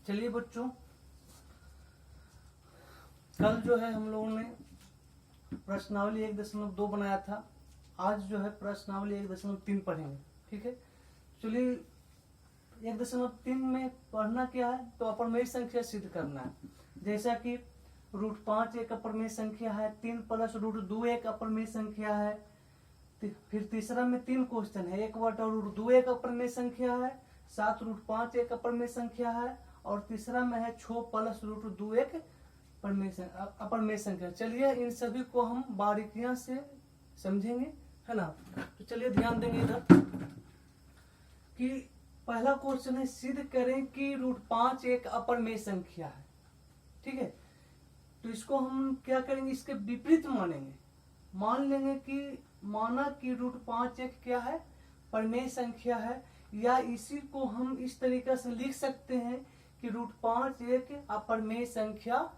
चलिए बच्चों, कल जो है हम लोगों ने प्रश्नावली 1.2 बनाया था। आज जो है प्रश्नावली 1.3 पढ़ेंगे। ठीक है, चलिए 1.3 में पढ़ना क्या है, तो अपरमेय संख्या सिद्ध करना है। जैसा कि √5 एक अपरमेय संख्या है, 3 + √2 एक अपरमेय संख्या है। फिर तीसरा में 3 क्वेश्चन है, 1/√2 एक अपरमेय संख्या है, 7 √5 एक अपरमेय संख्या है, और तीसरा में है 6 + √2 एक अपरमेय संख्या। चलिए इन सभी को हम बारीकियां से समझेंगे, है ना। तो चलिए ध्यान देंगे इधर कि पहला क्वेश्चन है, सिद्ध करें कि √5 एक अपरमेय संख्या है। ठीक है, तो इसको हम क्या करेंगे, इसके विपरीत मानेंगे। मान लेंगे कि माना कि √5 एक क्या है, परमेय संख्या है, या इसी को हम इस तरीके से लिख सकते हैं कि √5 एक अपरमेय संख्या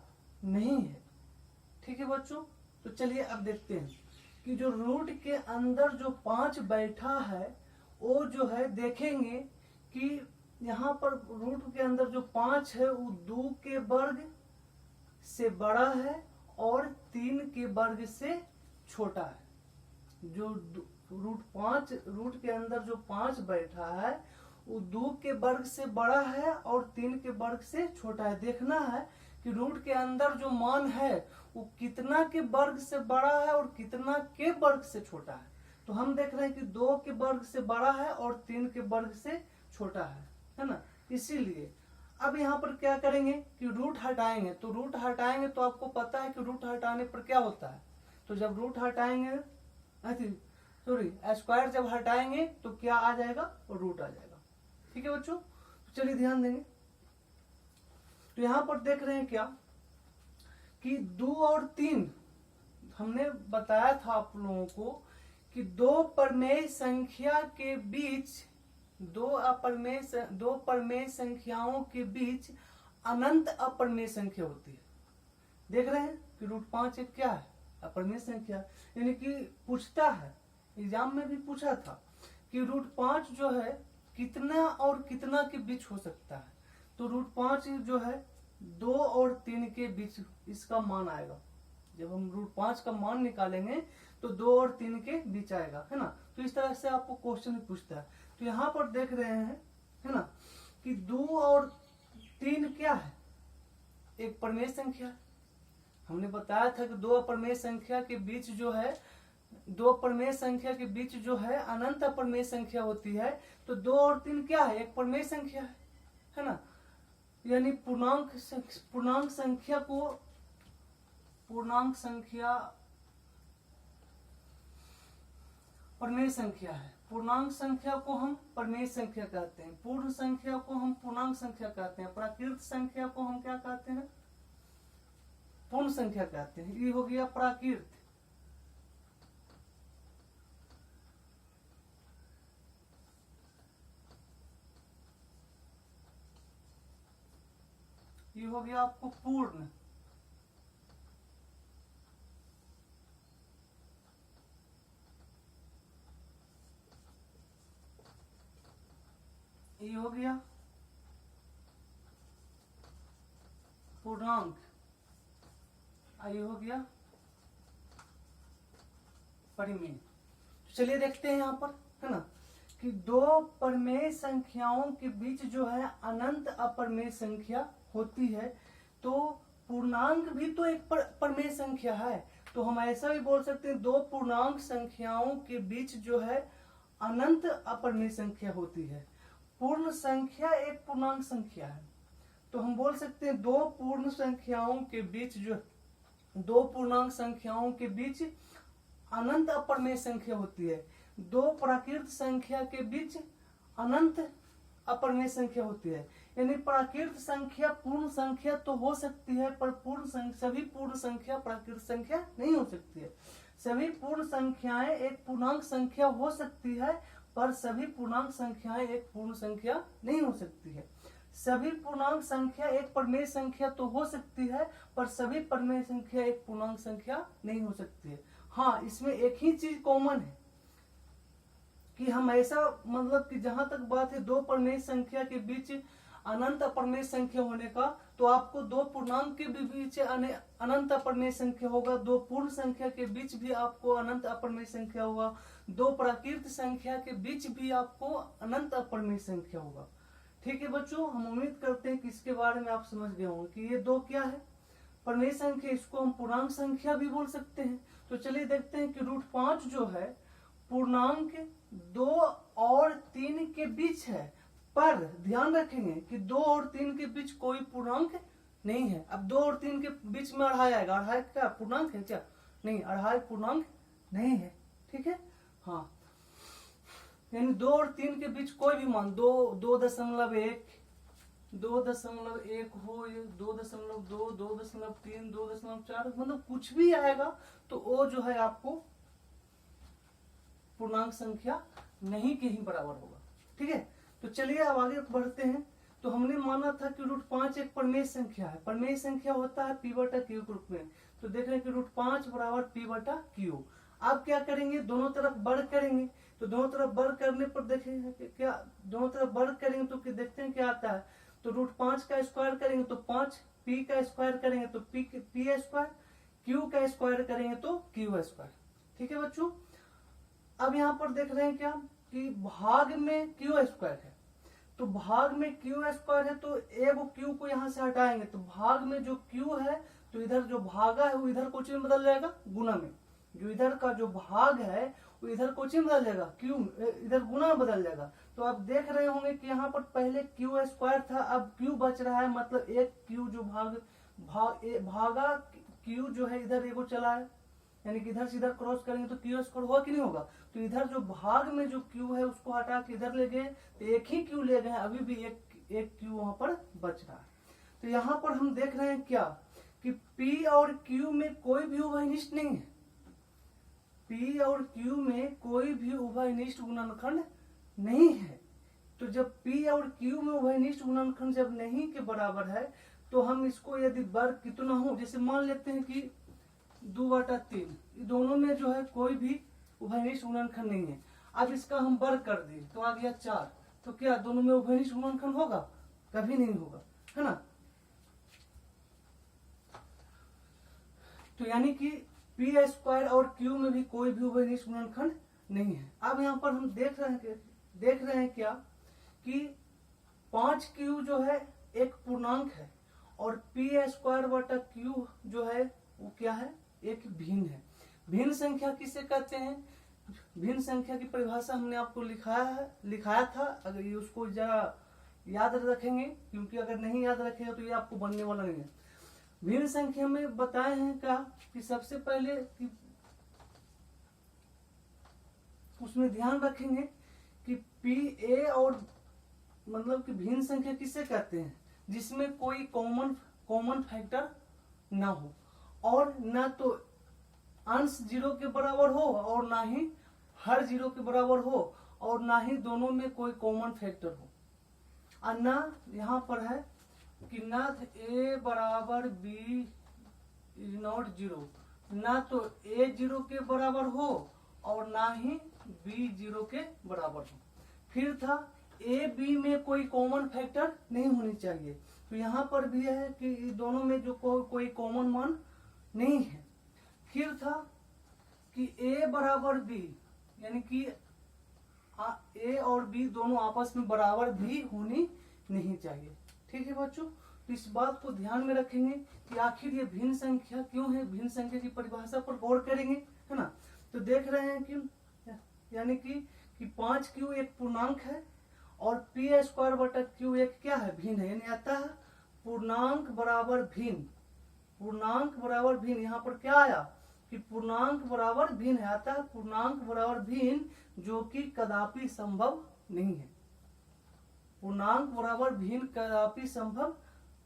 नहीं है। ठीक है बच्चों, तो चलिए अब देखते हैं कि जो रूट के अंदर जो 5 बैठा है वो जो है, देखेंगे कि यहाँ पर रूट के अंदर जो 5 है वो 2 के वर्ग से बड़ा है और 3 के वर्ग से छोटा है। जो रूट के अंदर जो 5 बैठा है वो 2 के वर्ग से बड़ा है और 3 के वर्ग से छोटा है। देखना है कि रूट के अंदर जो मान है वो कितना के वर्ग से बड़ा है और कितना के वर्ग से छोटा है। तो हम देख रहे हैं कि 2 के वर्ग से बड़ा है और 3 के वर्ग से छोटा है ना। इसीलिए अब यहाँ पर क्या करेंगे कि रूट हटाएंगे। तो रूट हटाएंगे तो आपको पता है कि रूट हटाने पर क्या होता है। तो जब रूट हटाएंगे, स्क्वायर जब हटाएंगे तो क्या आ जाएगा, रूट आ जाएगा। ठीक है बच्चों, तो चलिए ध्यान देंगे। तो यहाँ पर देख रहे हैं क्या कि 2 और 3 हमने बताया था आप लोगों को कि दो परमेय संख्या के बीच, दो परमेय संख्याओं के बीच अनंत अपरमेय संख्या होती है। देख रहे हैं कि √5 एक क्या है, अपरमेय संख्या। यानी कि पूछता है, एग्जाम में भी पूछा था कि √5 जो है कितना और कितना के बीच हो सकता है। तो √5 जो है 2 और 3 के बीच इसका मान आएगा। जब हम √5 का मान निकालेंगे तो 2 और 3 के बीच आएगा, है ना। तो इस तरह से आपको क्वेश्चन पूछता है। तो यहाँ पर देख रहे हैं, है ना, कि 2 और 3 क्या है, एक परमेय संख्या। हमने बताया था कि 2 अपरमेय संख्या के बीच जो है, 2 परमेय संख्या के बीच जो है अनंत अपरमेय संख्या होती है। तो 2 और 3 क्या है, एक परमेय संख्या है ना। यानी पूर्णांक संख्या परमेय संख्या है। पूर्णांक संख्या को हम परमेय संख्या कहते हैं, पूर्ण संख्या को हम पूर्णांक संख्या कहते हैं, प्राकृत संख्या को हम क्या कहते हैं, पूर्ण संख्या कहते हैं। ये हो गया प्राकृत। ये हो गया आपको पूर्ण। ये हो गया पूर्णांक। ये हो गया परिमेय। चलिए देखते हैं यहाँ पर, है ना, कि 2 परमेय संख्याओं के बीच जो है अनंत अपरमेय संख्या होती है। तो पूर्णांक भी तो एक परमेय संख्या है। तो हम ऐसा भी बोल सकते हैं 2 पूर्णांक संख्याओं के बीच जो है अनंत अपरमेय संख्या होती है। पूर्ण संख्या एक पूर्णांक संख्या है। तो हम बोल सकते हैं 2 पूर्ण संख्याओं के बीच जो 2 पूर्णांक संख्याओं के बीच अनंत अपरमेय संख्या होती है। 2 प्राकृत संख्या के बीच अनंत अपरमेय संख्या होती है। यानी प्राकृत संख्या पूर्ण संख्या तो हो सकती है, पर सभी पूर्ण संख्या प्राकृत संख्या नहीं हो सकती है। सभी पूर्ण संख्याएं एक पूर्णांक संख्या हो सकती है, पर सभी पूर्णांक संख्याएं एक पूर्ण संख्या नहीं हो सकती है। सभी पूर्णांक संख्या एक परमेय संख्या तो हो सकती है, पर सभी परमेय संख्या एक पूर्णांक संख्या नहीं हो सकती है। हाँ, इसमें एक ही चीज कॉमन है कि हम ऐसा, मतलब कि जहां तक बात है 2 परमेय संख्या के बीच अनंत अपरिमेय संख्या होने का, तो आपको दो पूर्णांक के भी बीच अनंत अपरिमेय संख्या होगा, दो पूर्ण संख्या के बीच भी आपको अनंत अपरिमेय संख्या होगा, दो प्राकृत संख्या के बीच भी आपको अनंत अपरिमेय संख्या होगा। ठीक है बच्चों, हम उम्मीद करते हैं कि इसके बारे में आप समझ गए होंगे कि ये दो क्या है, परिमेय संख्या। इसको हम पूर्णांक संख्या भी बोल सकते हैं। तो चलिए देखते हैं कि √5 जो है पूर्णांक 2 और 3 के बीच है, पर ध्यान रखेंगे कि 2 और 3 के बीच कोई पूर्णांक नहीं है। अब 2 और 3 के बीच में अढ़ाई आएगा, अढ़ाई क्या पूर्णांक है क्या? नहीं, अढ़ाई पूर्णांक नहीं है। ठीक है, हाँ, यानी 2 और 3 के बीच कोई भी मान 2.1 2.1 हो, 2.2 2.3 2.4 मतलब कुछ भी आएगा तो वो जो है आपको पूर्णांक संख्या नहीं के ही बराबर होगा। ठीक है, तो चलिए अब आगे बढ़ते हैं। तो हमने माना था कि √5 एक परिमेय संख्या है। परिमेय संख्या होता है P/Q के रूप में। तो देख रहे हैं कि √5 बराबर P/Q। अब क्या करेंगे, दोनों तरफ वर्ग करेंगे। तो दोनों तरफ वर्ग करने पर देखेंगे कि क्या, दोनों तरफ वर्ग करेंगे तो देखते हैं क्या आता है। तो √5 का स्क्वायर करेंगे तो 5, P का स्क्वायर करेंगे तो P स्क्वायर, Q का स्क्वायर करेंगे तो Q स्क्वायर। ठीक है बच्चों, अब यहाँ पर देख रहे हैं क्या कि भाग में Q स्क्वायर है, तो भाग में Q स्क्वायर है तो एगो Q को यहाँ से हटाएंगे तो भाग में जो Q है तो इधर जो भागा है वो इधर कोची में बदल जाएगा गुना में। जो इधर का जो भाग है वो इधर कोची में बदल जाएगा, Q इधर गुना में बदल जाएगा। तो आप देख रहे होंगे कि यहाँ पर पहले Q स्क्वायर था, अब Q बच रहा है, मतलब एक Q जो भागा Q जो है इधर एगो चला है, यानी कि इधर से इधर क्रॉस करेंगे तो Q स्क्वायर होगा कि नहीं होगा। तो इधर जो भाग में जो Q है उसको हटा के इधर ले गए तो एक ही Q ले गए, अभी भी एक Q वहां पर बच रहा है। तो यहाँ पर हम देख रहे हैं क्या कि P और Q में कोई भी उभयनिष्ठ नहीं है। P और Q में कोई भी उभयनिष्ठ गुणनखंड नहीं है। तो जब P और Q में उभयनिष्ठ गुणनखंड जब नहीं के बराबर है तो हम इसको यदि वर्ग कितना हो, जैसे मान लेते हैं कि 2/3, दोनों में जो है कोई भी उभयनिष्ठ गुणनखंड नहीं है। अब इसका हम वर्ग कर दिए तो आ गया 4, तो क्या दोनों में उभयनिष्ठ गुणनखंड होगा? कभी नहीं होगा, है ना। तो यानी कि P स्क्वायर और Q में भी कोई भी उभयनिष्ठ गुणनखंड नहीं है। अब यहाँ पर हम देख रहे हैं क्या कि 5Q जो है एक पूर्णांक है और P स्क्वायर Q जो है वो क्या है, एक भिन्न है। भिन्न संख्या किसे कहते हैं? भिन्न संख्या की परिभाषा हमने आपको लिखाया था, अगर ये उसको जरा याद रखेंगे, क्योंकि अगर नहीं याद रखेगा तो ये आपको बनने वाला नहीं है। भिन्न संख्या में बताए हैं क्या कि सबसे पहले कि उसमें ध्यान रखेंगे कि PA और मतलब कि भिन्न संख्या किसे कहते हैं, जिसमें कोई कॉमन फैक्टर ना हो और ना तो अंश 0 के बराबर हो और ना ही हर 0 के बराबर हो और ना ही दोनों में कोई कॉमन फैक्टर हो। और ना यहाँ पर है कि ना A बराबर B इज नॉट 0, ना तो A 0 के बराबर हो और ना ही B 0 के बराबर हो। फिर था A B में कोई कॉमन फैक्टर नहीं होनी चाहिए, तो यहाँ पर भी है कि दोनों में जो कोई कॉमन मान नहीं है। फिर था कि A बराबर B, यानी कि A और B दोनों आपस में बराबर भी होनी नहीं चाहिए। ठीक है बच्चों, तो इस बात को ध्यान में रखेंगे कि आखिर ये भिन्न संख्या क्यों है, भिन्न संख्या की परिभाषा पर गौर करेंगे, है ना। तो देख रहे हैं कि यानी कि 5Q एक पूर्णांक है और P स्क्वायर Q एक क्या है, भिन्न है, यानी आता है पूर्णांक बराबर भिन्न। पूर्णांक बराबर भिन्न, यहाँ पर क्या आया कि पूर्णांक बराबर भिन्न है, आता है पूर्णांक बराबर भिन्न, जो कि कदापि संभव नहीं है। पूर्णांक बराबर भिन्न कदापि संभव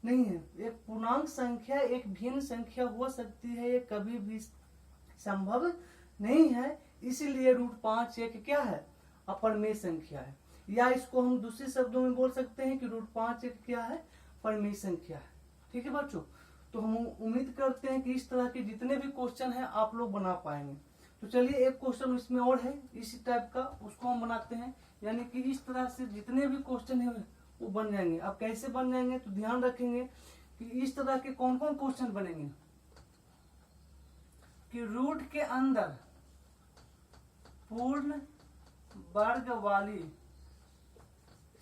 नहीं है। एक पूर्णांक संख्या एक भिन्न संख्या हो सकती है, ये कभी भी संभव नहीं है। इसीलिए √5 एक क्या है, अपरिमेय संख्या है, या इसको हम दूसरे शब्दों में बोल सकते हैं कि √5 एक क्या है, परिमेय संख्या है। ठीक है बच्चों, तो हम उम्मीद करते हैं कि इस तरह के जितने भी क्वेश्चन हैं आप लोग बना पाएंगे। तो चलिए एक क्वेश्चन इसमें और है इसी टाइप का, उसको हम बनाते हैं। यानी कि इस तरह से जितने भी क्वेश्चन है वो बन जाएंगे। अब कैसे बन जाएंगे तो ध्यान रखेंगे कि इस तरह के कौन कौन क्वेश्चन बनेंगे कि रूट के अंदर पूर्ण वर्ग वाली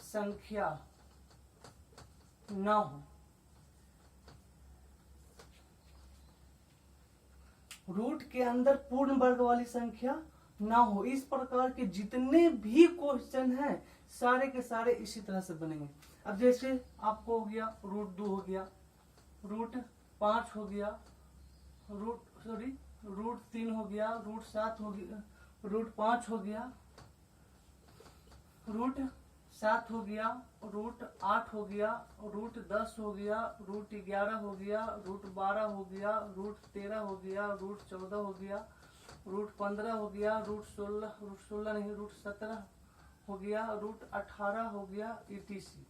संख्या न हो। रूट के अंदर पूर्ण वर्ग वाली संख्या ना हो। इस प्रकार के जितने भी क्वेश्चन हैं सारे के सारे इसी तरह से बनेंगे। अब जैसे आपको हो गया √2 हो गया, √5 हो गया, √3 हो गया, √7 हो गया, √5 हो गया, √7 हो गया, √8 हो गया, √10 हो गया, √11 हो गया, √12 हो गया, √13 हो गया, √14 हो गया, √15 हो गया, √16 नहीं, √17 हो गया, √18 हो गया, etc।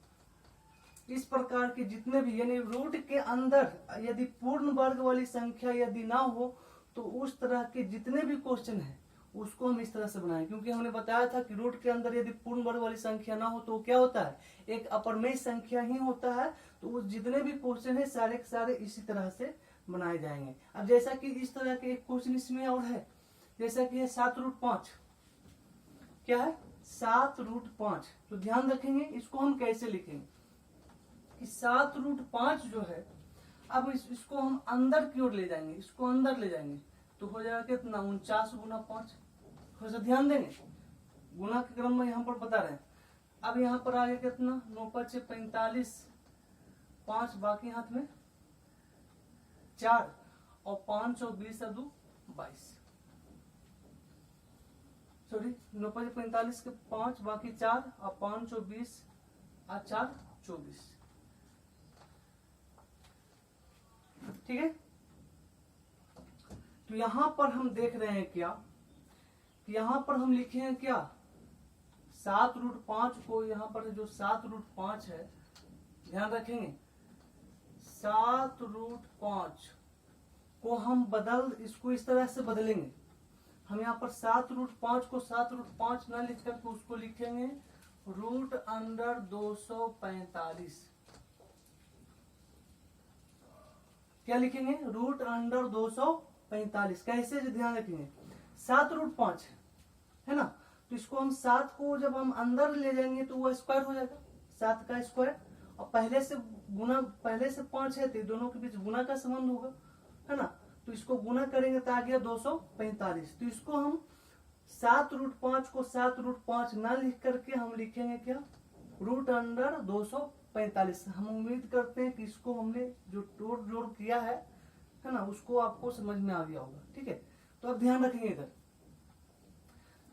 इस प्रकार के जितने भी यानी रूट के अंदर यदि पूर्ण वर्ग वाली संख्या यदि ना हो तो उस तरह के जितने भी क्वेश्चन हैं उसको हम इस तरह से बनाएं। क्योंकि हमने बताया था कि रूट के अंदर यदि पूर्ण वर्ग वाली संख्या ना हो तो क्या होता है, एक अपरमेय संख्या ही होता है। तो वो जितने भी क्वेश्चन है सारे के सारे इसी तरह से बनाए जाएंगे। अब जैसा कि इस तरह के एक क्वेश्चन इसमें और है, जैसा कि है 7√5। क्या है 7√5। तो ध्यान रखेंगे इसको हम कैसे लिखेंगे कि 7√5 जो है, अब इसको हम अंदर की ओर ले जाएंगे, इसको अंदर ले जाएंगे तो हो जाएगा कितना 49 गुना 5। थोड़ा सा ध्यान देंगे, गुना के क्रम में यहाँ पर बता रहे हैं। अब यहाँ पर आ गया कितना 9×5 = 45, 5 बाकी हाथ में 4 और 5 और 20 = 22। सॉरी 9×5 = 45 के 5 बाकी 4 और 5 और 20 और 4 24। ठीक है। तो यहां पर हम देख रहे हैं क्या, यहां पर हम लिखे हैं क्या 7√5 को, यहां पर जो 7√5 है ध्यान रखेंगे 7√5 को हम इसको इस तरह से बदलेंगे। हम यहाँ पर 7√5 को 7√5 ना लिख करके उसको लिखेंगे √245। क्या लिखेंगे √245। कैसे जो ध्यान रखेंगे 7√5 है ना, तो इसको हम 7 को जब हम अंदर ले जाएंगे तो वो स्क्वायर हो जाएगा, 7 का स्क्वायर। और पहले से 5 है तो दोनों के बीच गुना का संबंध होगा, है ना। तो इसको गुना करेंगे तो आ गया 245। तो इसको हम 7√5 को 7√5 ना लिख करके हम लिखेंगे क्या √245। हम उम्मीद करते हैं कि इसको हमने जो तोड़ जोड़ किया है ना, उसको आपको समझ में आ गया होगा। ठीक है। तो अब ध्यान रखेंगे इधर,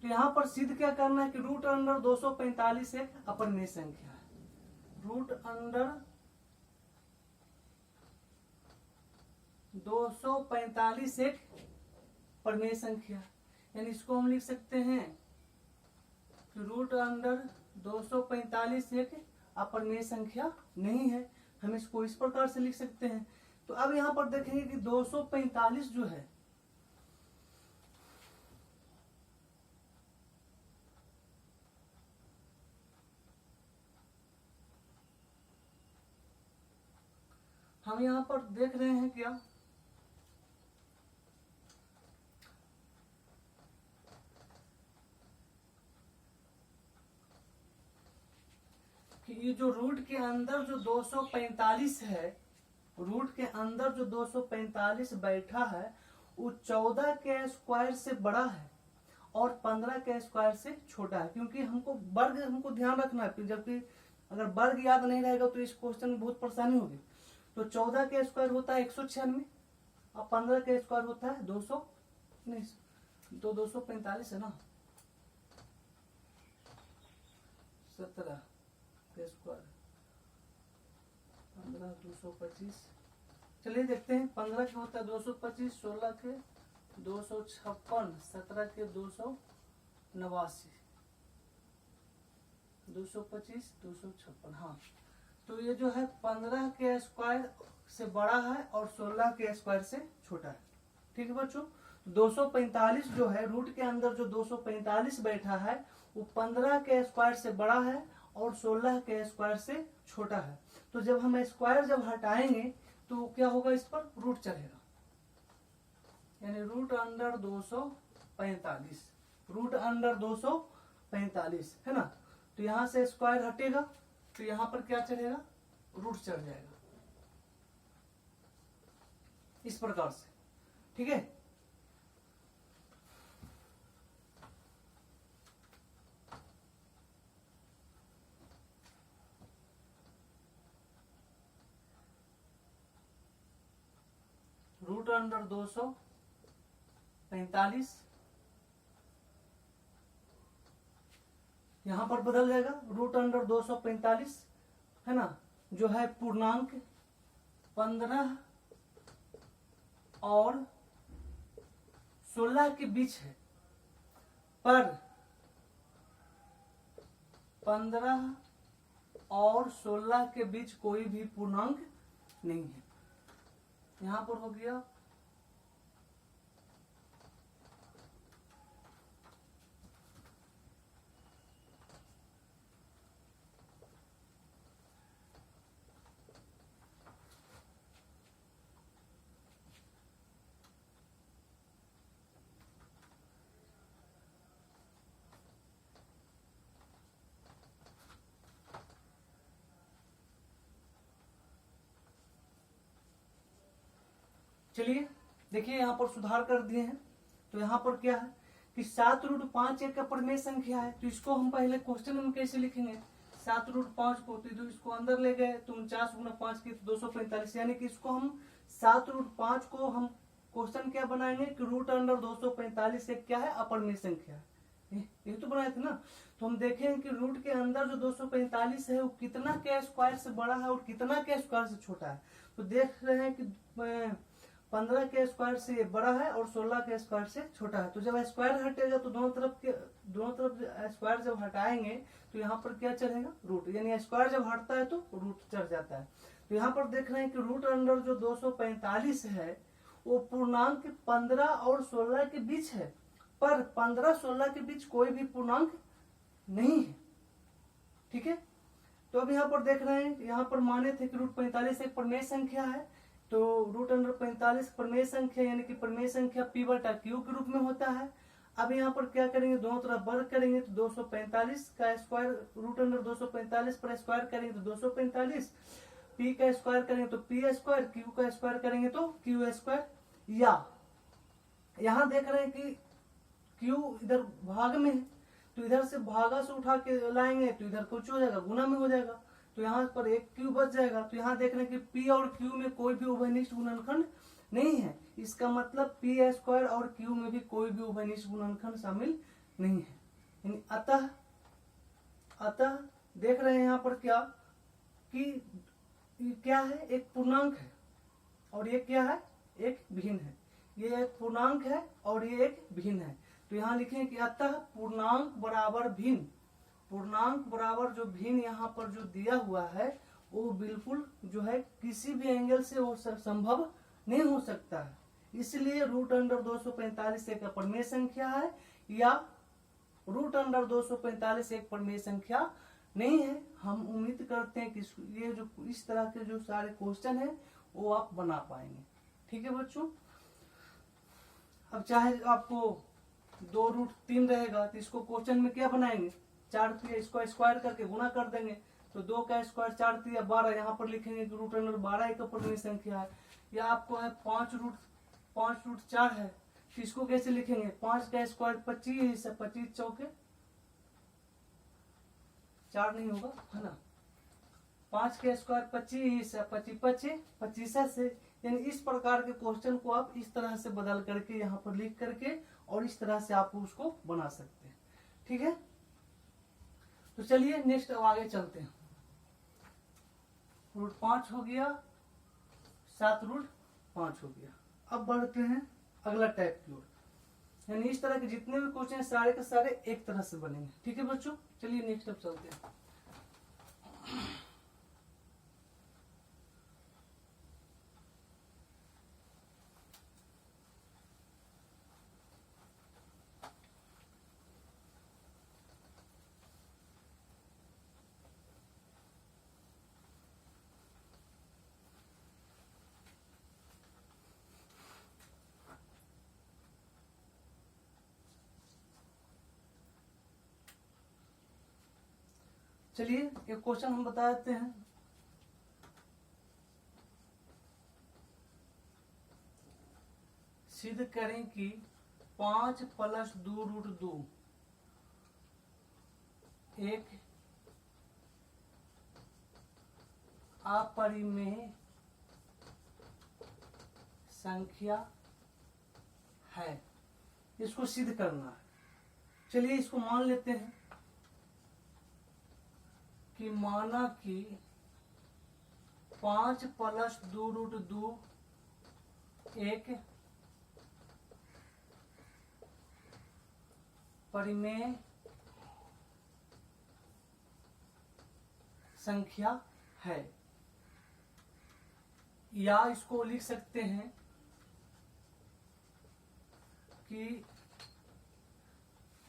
तो यहाँ पर सिद्ध क्या करना है कि √245 एक अपरिमेय संख्या है। √245 एक परिमेय संख्या, यानी इसको हम लिख सकते हैं कि √245 एक अपरिमेय संख्या नहीं है। हम इसको इस प्रकार से लिख सकते हैं। तो अब यहाँ पर देखेंगे कि 245 जो है हम यहाँ पर देख रहे हैं क्या कि ये जो रूट के अंदर जो 245 है, रूट के अंदर जो 245 बैठा है वो 14 के स्क्वायर से बड़ा है और 15 के स्क्वायर से छोटा है। क्योंकि हमको वर्ग हमको ध्यान रखना है, जबकि अगर वर्ग याद नहीं रहेगा तो इस क्वेश्चन में बहुत परेशानी होगी। तो 14 के स्क्वायर होता है 196 और 15 के स्क्वायर होता है 200 नहीं तो 245 है ना, 17 के स्क्वायर 15 225। चलिए देखते हैं 15 के होता है 225, 16 के 256, 17 के 289, 225 256। हाँ, तो ये जो है 15 के स्क्वायर से बड़ा है और 16 के स्क्वायर से छोटा है। ठीक है बच्चों, 245 जो है रूट के अंदर जो 245 बैठा है वो 15 के स्क्वायर से बड़ा है और 16 के स्क्वायर से छोटा है। तो जब हम स्क्वायर जब हटाएंगे तो क्या होगा, इस पर रूट चढ़ेगा, यानी रूट अंडर 245, रूट अंडर 245 है ना। तो यहां से स्क्वायर हटेगा तो यहां पर क्या चढ़ेगा, रूट चढ़ जाएगा, इस प्रकार से। ठीक है, रूट अंडर 245 यहां पर बदल जाएगा, रूट अंडर 245 है ना, जो है पूर्णांक 15 और 16 के बीच है, पर 15 और 16 के बीच कोई भी पूर्णांक नहीं है। यहां पर हो गया चलिए देखिए यहाँ पर सुधार कर दिए हैं। तो यहाँ पर क्या है कि 7√5 एक परिमेय संख्या है, तो इसको हम पहले क्वेश्चन में कैसे लिखेंगे, 7√5 को, तो इसको अंदर ले गए तो 49 गुना 5 की 245, यानी कि इसको हम 7√5 को हम क्वेश्चन क्या बनाएंगे कि रूट अंडर 245 एक क्या है, अपरिमेय संख्या है, ये तो बनाए थे ना। तो हम देखेंगे कि रूट के अंदर जो 245 है वो कितना के स्क्वायर से बड़ा है और कितना के स्क्वायर से छोटा है। तो देख रहे हैं कि 15 के स्क्वायर से बड़ा है और 16 के स्क्वायर से छोटा है। तो जब स्क्वायर हटेगा तो दोनों तरफ स्क्वायर जब हटाएंगे तो यहाँ पर क्या चढ़ेगा, रूट, यानी स्क्वायर जब हटता है तो रूट चढ़ जाता है। तो यहाँ पर देख रहे हैं कि रूट अंडर जो 245 है वो पूर्णांक 15 और 16 के बीच है, पर 15-16 के बीच कोई भी पूर्णांक नहीं है। ठीक है, तो अब यहाँ पर देख रहे हैं, यहाँ पर माने थे कि रूट 45 एक परिमेय संख्या है, तो रूट अंडर 45 परिमेय संख्या, यानी कि परिमेय संख्या p बटा q के रूप में होता है। अब यहाँ पर क्या करेंगे, दोनों तरफ वर्ग करेंगे तो 245 का स्क्वायर, रूट अंडर 245 पर स्क्वायर करेंगे तो 245, p का स्क्वायर करेंगे तो p स्क्वायर, q का स्क्वायर करेंगे तो q स्क्वायर। या यहाँ देख रहे हैं कि q इधर भाग में है तो इधर से भागा से उठा के लाएंगे तो इधर कुछ हो जाएगा, गुना में हो जाएगा, तो यहाँ पर एक q बच जाएगा। तो यहाँ देख रहे हैं कि p और q में कोई भी उभयनिष्ठ गुणनखंड नहीं है, इसका मतलब p स्क्वायर और q में भी कोई भी उभयनिष्ठ गुणनखंड शामिल नहीं है। यानी अतः देख रहे हैं यहाँ पर क्या कि क्या है, एक पूर्णांक है और ये क्या है, एक भिन्न है, ये एक पूर्णांक है और ये एक भिन्न है। तो यहाँ लिखें कि अतः पूर्णांक बराबर भिन्न, पूर्णांक बराबर जो भिन्न यहाँ पर जो दिया हुआ है वो बिल्कुल जो है किसी भी एंगल से वो संभव नहीं हो सकता है, इसलिए रूट अंडर 245 एक अपरिमेय संख्या है, या रूट अंडर 245 एक परिमेय संख्या नहीं है। हम उम्मीद करते हैं कि ये जो इस तरह के जो सारे क्वेश्चन है वो आप बना पाएंगे। ठीक है बच्चों, अब चाहे आपको 2√3 रहेगा तो इसको क्वेश्चन में क्या बनाएंगे, 4 इसको स्क्वायर करके गुना कर देंगे, तो 2 का स्क्वायर 4 12, यहाँ पर लिखेंगे कि रूट अंडर 12 एक अपरिमेय संख्या है। या आपको है 5√4 है, तो इसको कैसे लिखेंगे, 5 का स्क्वायर 25 है, 25 चौके 4 नहीं होगा है ना, 5 का स्क्वायर 25 है, 25 से, यानी इस प्रकार के क्वेश्चन को आप इस तरह से बदल करके यहाँ पर लिख करके और इस तरह से आप उसको बना सकते हैं। ठीक है, तो चलिए नेक्स्ट अब आगे चलते हैं। √5 हो गया, 7√5 हो गया। अब बढ़ते हैं अगला टाइप की ओर, यानी इस तरह के जितने भी क्वेश्चन सारे के सारे एक तरह से बनेंगे। ठीक है बच्चों, चलिए नेक्स्ट अब चलते हैं। चलिए एक क्वेश्चन हम बता देते हैं। सिद्ध करें कि 5 + 2√2 एक अपरिमेय संख्या है। इसको सिद्ध करना है। चलिए इसको मान लेते हैं कि माना कि 5 + 2√2 एक परिमेय संख्या है, या इसको लिख सकते हैं कि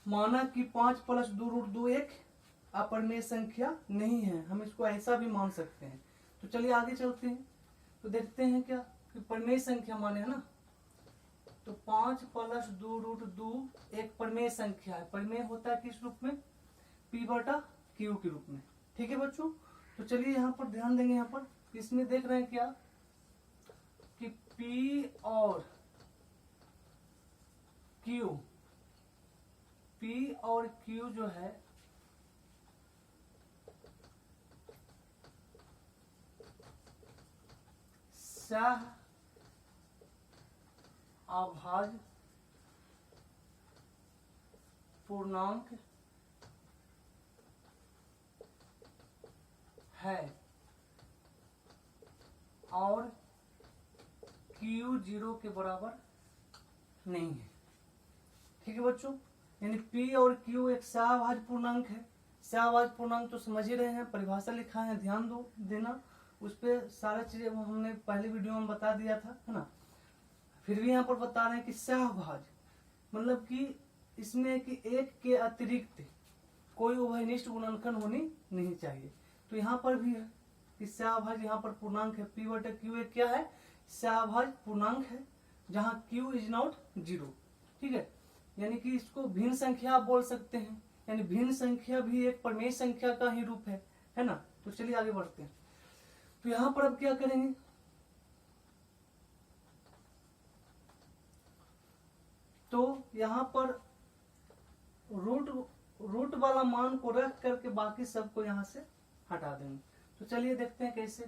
माना कि 5 + 2√2 एक अपरिमेय संख्या नहीं है। हम इसको ऐसा भी मान सकते हैं। तो चलिए आगे चलते हैं, तो देखते हैं क्या कि परिमेय संख्या माने है ना, तो 5 + 2√2 एक परिमेय संख्या है। परिमेय होता है किस रूप में? P/Q के रूप में। ठीक है बच्चों, तो चलिए यहाँ पर ध्यान देंगे। यहाँ पर इसमें देख रहे हैं क्या कि P और Q जो है सह अभाज्य पूर्णांक है और Q 0 के बराबर नहीं है। ठीक है बच्चों, यानी P और Q एक सहअभाज्य पूर्णांक है। सहअभाज्य पूर्णांक तो समझ ही रहे हैं, परिभाषा लिखा है, ध्यान देना। उस पर सारा चीजें हमने पहले वीडियो में बता दिया था, है ना। फिर भी यहाँ पर बता रहे हैं कि सहअभाज्य मतलब कि इसमें कि एक के अतिरिक्त कोई उभयनिष्ठ गुणनखंड होनी नहीं चाहिए। तो यहाँ पर भी है कि सहअभाज्य यहाँ पर पूर्णांक है। P/Q एक क्या है? सहअभाज्य पूर्णांक है, जहाँ Q इज नॉट 0। ठीक है, यानी कि इसको भिन्न संख्या आप बोल सकते हैं, यानी भिन्न संख्या भी एक परिमेय संख्या का ही रूप है ना। तो चलिए आगे बढ़ते हैं। तो यहाँ पर अब क्या करेंगे, तो यहाँ पर रूट वाला मान को रख करके बाकी सबको यहाँ से हटा देंगे। तो चलिए देखते हैं कैसे।